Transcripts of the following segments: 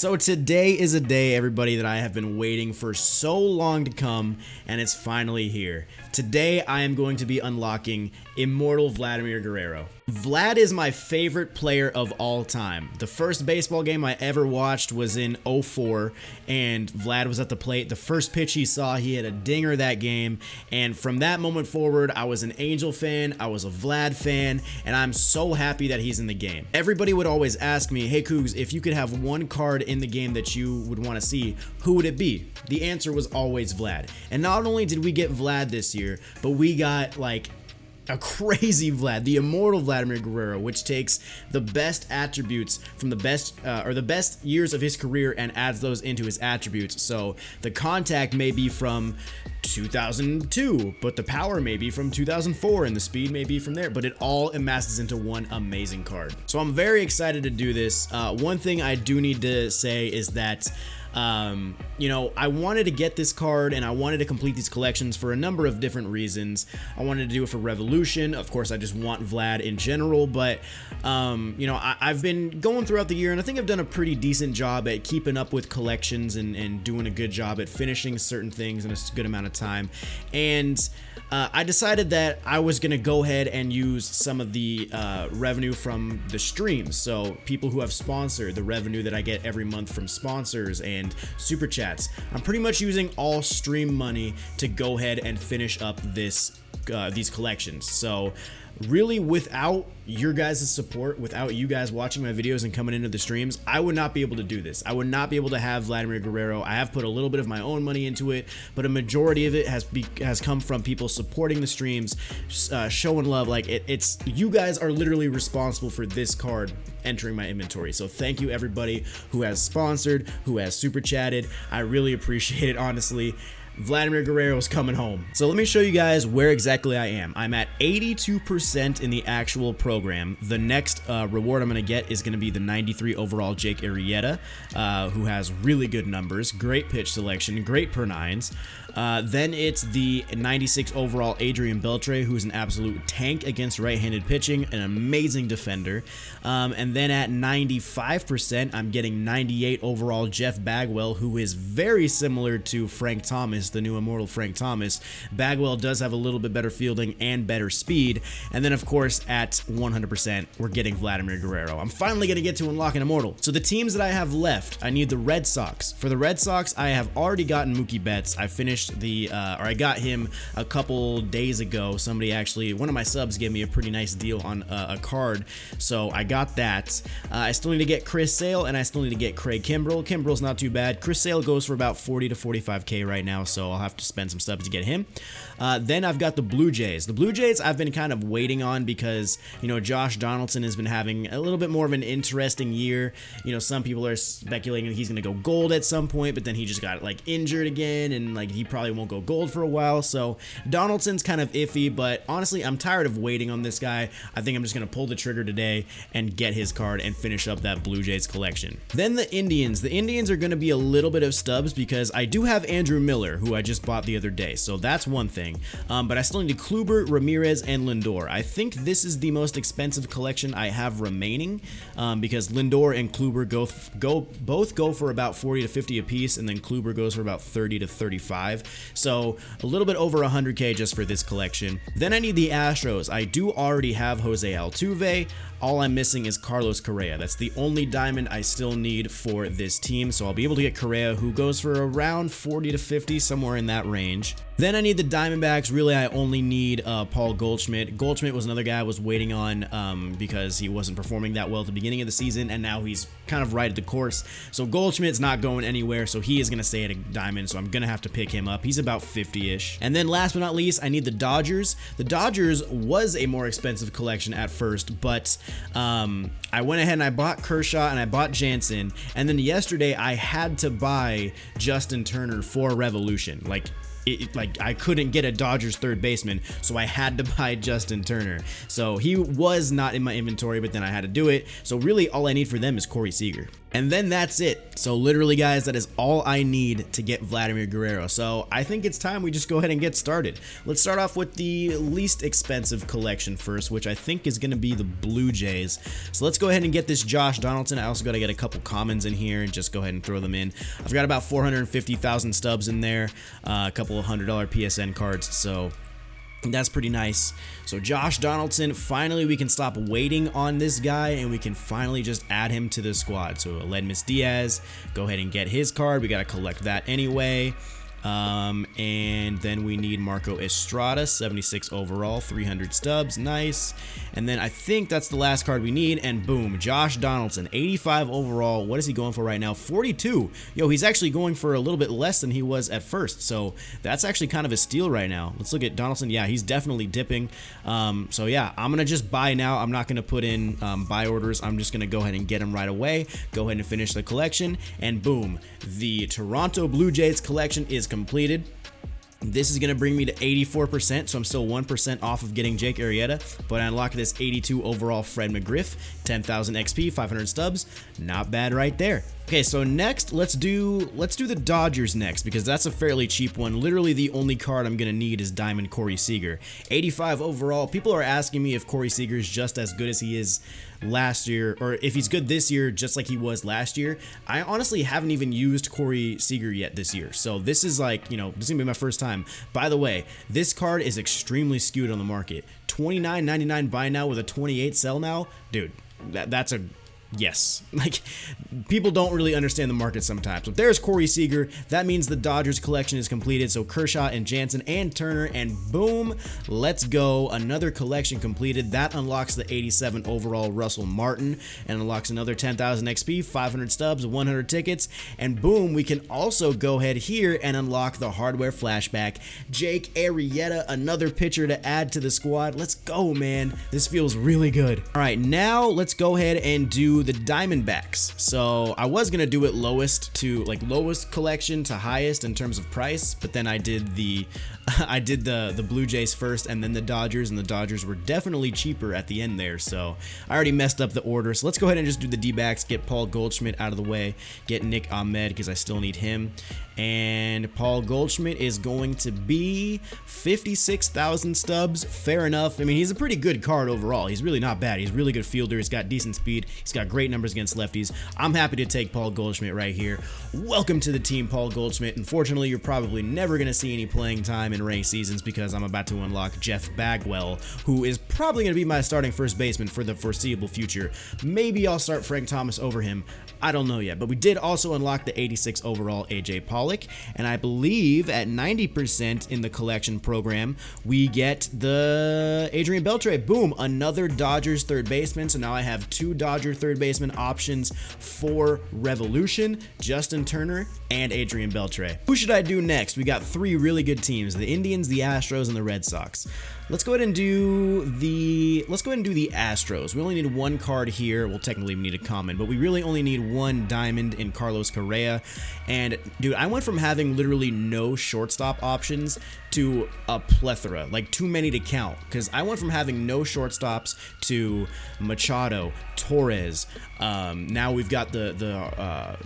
So today is a day, everybody, that I have been waiting for so long to come, and it's finally here. Today I am going to be unlocking Immortal Vladimir Guerrero. Vlad is my favorite player of all time. The first baseball game I ever watched was in 04, and Vlad was at the plate. The first pitch he saw, he had a dinger that game, and from that moment forward, I was an Angel fan, I was a Vlad fan, and I'm so happy that he's in the game. Everybody would always ask me, hey Cougs, if you could have one card in the game that you would want to see, who would it be? The answer was always Vlad. And not only did we get Vlad this year, but we got like a crazy Vlad, the Immortal Vladimir Guerrero, which takes the best attributes from the best years of his career and adds those into his attributes. So the contact may be from 2002, but the power may be from 2004 and the speed may be from there, but it all amasses into one amazing card. So I'm very excited to do this. One thing I do need to say is that I wanted to get this card and I wanted to complete these collections for a number of different reasons. I wanted to do it for Revolution. Of course, I just want Vlad in general, but, I've been going throughout the year and I think I've done a pretty decent job at keeping up with collections and doing a good job at finishing certain things in a good amount of time. And I decided that I was going to go ahead and use some of the revenue from the streams. So people who have sponsored, the revenue that I get every month from sponsors and super chats. I'm pretty much using all stream money to go ahead and finish up these collections. So really, without your guys' support, without you guys watching my videos and coming into the streams, I would not be able to do this. I would not be able to have Vladimir Guerrero. I have put a little bit of my own money into it, but a majority of it has come from people supporting the streams, showing love. Like it's you guys are literally responsible for this card entering my inventory. So thank you everybody who has sponsored, who has super chatted. I really appreciate it, honestly. Vladimir Guerrero is coming home. So let me show you guys where exactly I am. I'm at 82% in the actual program. The next reward I'm going to get is going to be the 93 overall Jake Arrieta, who has really good numbers, great pitch selection, great per nines. Then it's the 96 overall Adrian Beltre, who's an absolute tank against right-handed pitching, an amazing defender. And then at 95%, I'm getting 98 overall Jeff Bagwell, who is very similar to Frank Thomas, the new Immortal Frank Thomas. Bagwell does have a little bit better fielding and better speed. And then, of course, at 100%, we're getting Vladimir Guerrero. I'm finally going to get to unlock an Immortal. So the teams that I have left, I need the Red Sox. For the Red Sox, I have already gotten Mookie Betts. I finished I got him a couple days ago. One of my subs gave me a pretty nice deal on a card, so I got that. I still need to get Chris Sale, and I still need to get Craig Kimbrell. Kimbrell's not too bad. Chris Sale goes for about 40 to 45k right now, so I'll have to spend some subs to get him. Then I've got the Blue Jays. The Blue Jays I've been kind of waiting on because, Josh Donaldson has been having a little bit more of an interesting year. Some people are speculating that he's going to go gold at some point, but then he just got injured again, and he probably won't go gold for a while. So Donaldson's kind of iffy, but honestly, I'm tired of waiting on this guy. I think I'm just going to pull the trigger today and get his card and finish up that Blue Jays collection. Then the Indians. The Indians are going to be a little bit of stubs because I do have Andrew Miller, who I just bought the other day. So that's one thing. But I still need Kluber, Ramirez, and Lindor. I think this is the most expensive collection I have remaining because Lindor and Kluber both go for about 40 to 50 apiece, and then Kluber goes for about 30 to 35. So a little bit over 100k just for this collection. Then I need the Astros. I do already have Jose Altuve. All I'm missing is Carlos Correa. That's the only diamond I still need for this team, so I'll be able to get Correa, who goes for around 40 to 50, somewhere in that range. Then I need the Diamondbacks. Really, I only need Paul Goldschmidt. Goldschmidt was another guy I was waiting on because he wasn't performing that well at the beginning of the season, and now he's kind of right at the course. So Goldschmidt's not going anywhere, so he is going to stay at a diamond, so I'm going to have to pick him up. He's about 50-ish. And then last but not least, I need the Dodgers. The Dodgers was a more expensive collection at first, but I went ahead and I bought Kershaw and I bought Jansen, and then yesterday I had to buy Justin Turner for Revolution. I couldn't get a Dodgers third baseman, so I had to buy Justin Turner. So he was not in my inventory, but then I had to do it. So really all I need for them is Corey Seager. And then that's it. So literally, guys, that is all I need to get Vladimir Guerrero. So I think it's time we just go ahead and get started. Let's start off with the least expensive collection first, which I think is going to be the Blue Jays. So let's go ahead and get this Josh Donaldson. I also got to get a couple commons in here and just go ahead and throw them in. I've got about 450,000 stubs in there, a couple of $100 PSN cards. So that's pretty nice. So Josh Donaldson, finally we can stop waiting on this guy and we can finally just add him to the squad. So Aledmus Diaz, go ahead and get his card. We got to collect that anyway. And then we need Marco Estrada, 76 overall, 300 stubs, nice. And then I think that's the last card we need, and boom, Josh Donaldson, 85 overall. What is he going for right now? 42. Yo, he's actually going for a little bit less than he was at first, so that's actually kind of a steal right now. Let's look at Donaldson. Yeah, he's definitely dipping. So yeah, I'm gonna just buy now. I'm not gonna put in buy orders. I'm just gonna go ahead and get him right away. Go ahead and finish the collection, and boom, the Toronto Blue Jays collection is completed. This is going to bring me to 84%, so I'm still 1% off of getting Jake Arrieta, but I unlock this 82 overall Fred McGriff, 10,000 XP, 500 stubs. Not bad right there. Okay, so next, let's do the Dodgers next, because that's a fairly cheap one. Literally the only card I'm going to need is Diamond Corey Seager. 85 overall. People are asking me if Corey Seager is just as good as he is last year, or if he's good this year just like he was last year. I honestly haven't even used Corey Seager yet this year, so this is like, you know, this is gonna be my first time. By the way, this card is extremely skewed on the market. $29.99 buy now with a 28 sell now. Dude, that's a yes. Like, people don't really understand the market sometimes. So there's Corey Seager. That means the Dodgers collection is completed. So Kershaw and Jansen and Turner, and boom, let's go. Another collection completed. That unlocks the 87 overall Russell Martin and unlocks another 10,000 XP, 500 stubs, 100 tickets, and boom, we can also go ahead here and unlock the hardware flashback. Jake Arrieta, another pitcher to add to the squad. Let's go, man. This feels really good. All right, now let's go ahead and do the Diamondbacks. So I was gonna do it lowest collection to highest in terms of price, but then I did the Blue Jays first and then the Dodgers, and the Dodgers were definitely cheaper at the end there, so I already messed up the order. So let's go ahead and just do the D-backs, get Paul Goldschmidt out of the way, get Nick Ahmed because I still need him, and Paul Goldschmidt is going to be 56,000 stubs. Fair enough. I mean, he's a pretty good card overall. He's really not bad. He's a really good fielder. He's got decent speed. He's got great numbers against lefties. I'm happy to take Paul Goldschmidt right here. Welcome to the team, Paul Goldschmidt. Unfortunately, you're probably never going to see any playing time in ranked seasons because I'm about to unlock Jeff Bagwell, who is probably going to be my starting first baseman for the foreseeable future. Maybe I'll start Frank Thomas over him. I don't know yet, but we did also unlock the 86 overall AJ Pollock, and I believe at 90% in the collection program, we get the Adrian Beltre. Boom, another Dodgers third baseman, so now I have two Dodger third baseman options for Revolution, Justin Turner and Adrian Beltre. Who should I do next? We got three really good teams, the Indians, the Astros, and the Red Sox. Let's go ahead and do the Astros. We only need one card here. Well, technically we need a common, but we really only need one diamond in Carlos Correa. And dude, I went from having literally no shortstop options to a plethora, like too many to count, because I went from having no shortstops to Machado, Torres. Now we've got the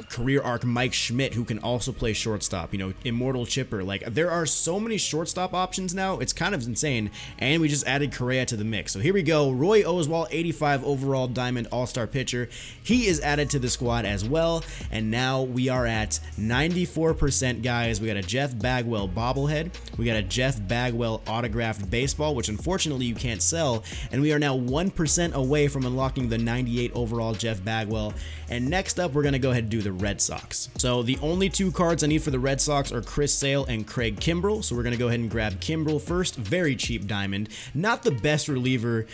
career arc Mike Schmidt, who can also play shortstop, you know, Immortal Chipper. Like, there are so many shortstop options now, it's kind of insane, and we just added Correa to the mix. So here we go, Roy Oswalt, 85 overall diamond all-star pitcher. He is added to the squad as well, and now we are at 94%, guys. We got a Jeff Bagwell bobblehead, we got a Jeff Bagwell autographed baseball, which unfortunately you can't sell, and we are now 1% away from unlocking the 98 overall Jeff Bagwell. And next up, we're gonna go ahead and do the Red Sox. So the only two cards I need for the Red Sox are Chris Sale and Craig Kimbrell. So we're going to go ahead and grab Kimbrell first. Very cheap diamond. Not the best reliever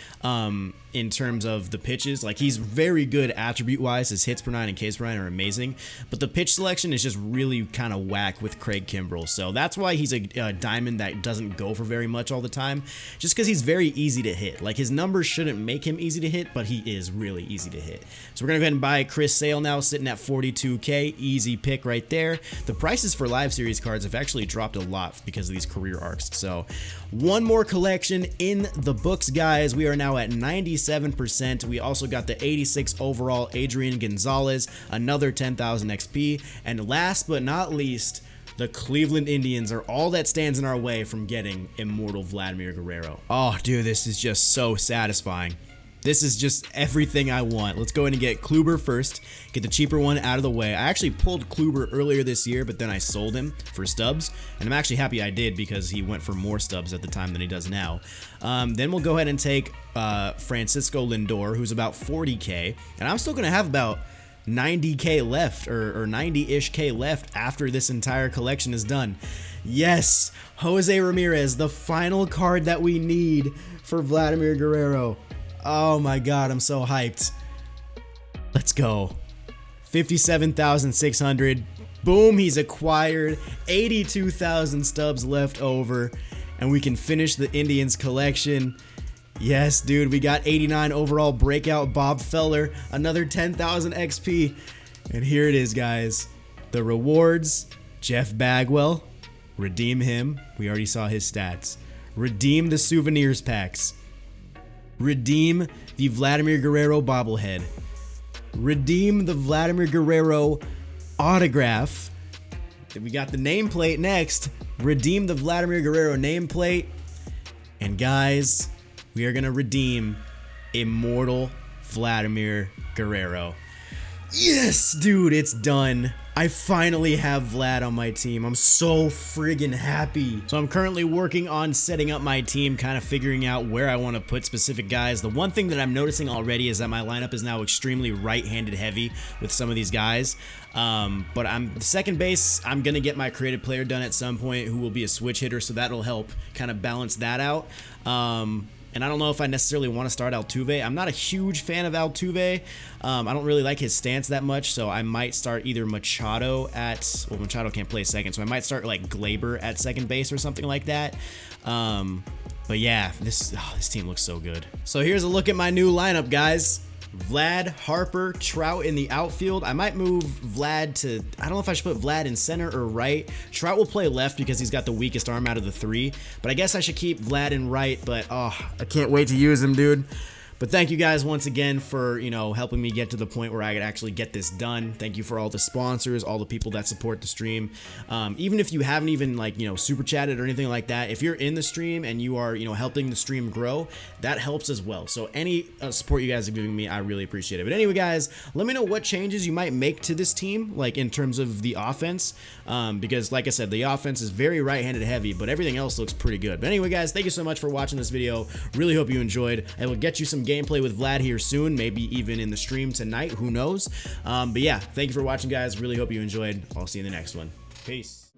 in terms of the pitches. Like, he's very good attribute wise. His hits per nine and Ks per nine are amazing, but the pitch selection is just really kind of whack with Craig Kimbrell. So that's why he's a diamond that doesn't go for very much all the time, just because he's very easy to hit. Like, his numbers shouldn't make him easy to hit, but he is really easy to hit. So we're gonna go ahead and buy Chris Sale now, sitting at 42K. Easy pick right there. The prices for live series cards have actually dropped a lot because of these career arcs. So one more collection in the books, guys. We are now at 96 37%. We also got the 86 overall Adrian Gonzalez, another 10,000 XP. And last but not least, the Cleveland Indians are all that stands in our way from getting Immortal Vladimir Guerrero. Oh, dude, this is just so satisfying. This is just everything I want. Let's go ahead and get Kluber first, get the cheaper one out of the way. I actually pulled Kluber earlier this year, but then I sold him for stubs, and I'm actually happy I did because he went for more stubs at the time than he does now. Then we'll go ahead and take Francisco Lindor, who's about 40K, and I'm still going to have about 90K left, or 90-ish K left after this entire collection is done. Yes, Jose Ramirez, the final card that we need for Vladimir Guerrero. Oh my god, I'm so hyped. Let's go. 57,600. Boom, he's acquired. 82,000 stubs left over, and we can finish the Indians collection. Yes, dude, we got 89 overall breakout Bob Feller, another 10,000 XP. And here it is, guys. The rewards, Jeff Bagwell. Redeem him. We already saw his stats. Redeem the souvenirs packs. Redeem the Vladimir Guerrero bobblehead. Redeem the Vladimir Guerrero autograph. Then we got the nameplate next. Redeem the Vladimir Guerrero nameplate. And guys, we are going to redeem Immortal Vladimir Guerrero. Yes, dude, it's done. I finally have Vlad on my team. I'm so friggin' happy. So I'm currently working on setting up my team, kind of figuring out where I want to put specific guys. The one thing that I'm noticing already is that my lineup is now extremely right-handed heavy with some of these guys. But second base, I'm going to get my creative player done at some point who will be a switch hitter, so that'll help kind of balance that out. And I don't know if I necessarily want to start Altuve. I'm not a huge fan of Altuve. I don't really like his stance that much, so I might start either Machado at... Well, Machado can't play second, so I might start like Glaber at second base or something like that. But yeah, this team looks so good. So here's a look at my new lineup, guys. Vlad, Harper, Trout in the outfield. I might move Vlad to... I don't know if I should put Vlad in center or right. Trout will play left because he's got the weakest arm out of the three. But I guess I should keep Vlad in right. But, oh, I can't wait to use him, dude. But thank you guys once again for, you know, helping me get to the point where I could actually get this done. Thank you for all the sponsors, all the people that support the stream. Even if you haven't even, like, you know, super chatted or anything like that, if you're in the stream and you are, you know, helping the stream grow, that helps as well. So any support you guys are giving me, I really appreciate it. But anyway, guys, let me know what changes you might make to this team, like in terms of the offense, because like I said, the offense is very right-handed heavy, but everything else looks pretty good. But anyway, guys, thank you so much for watching this video. Really hope you enjoyed. I will get you some gameplay with Vlad here soon, maybe even in the stream tonight, who knows. But yeah, thank you for watching, guys. Really hope you enjoyed. I'll see you in the next one. Peace.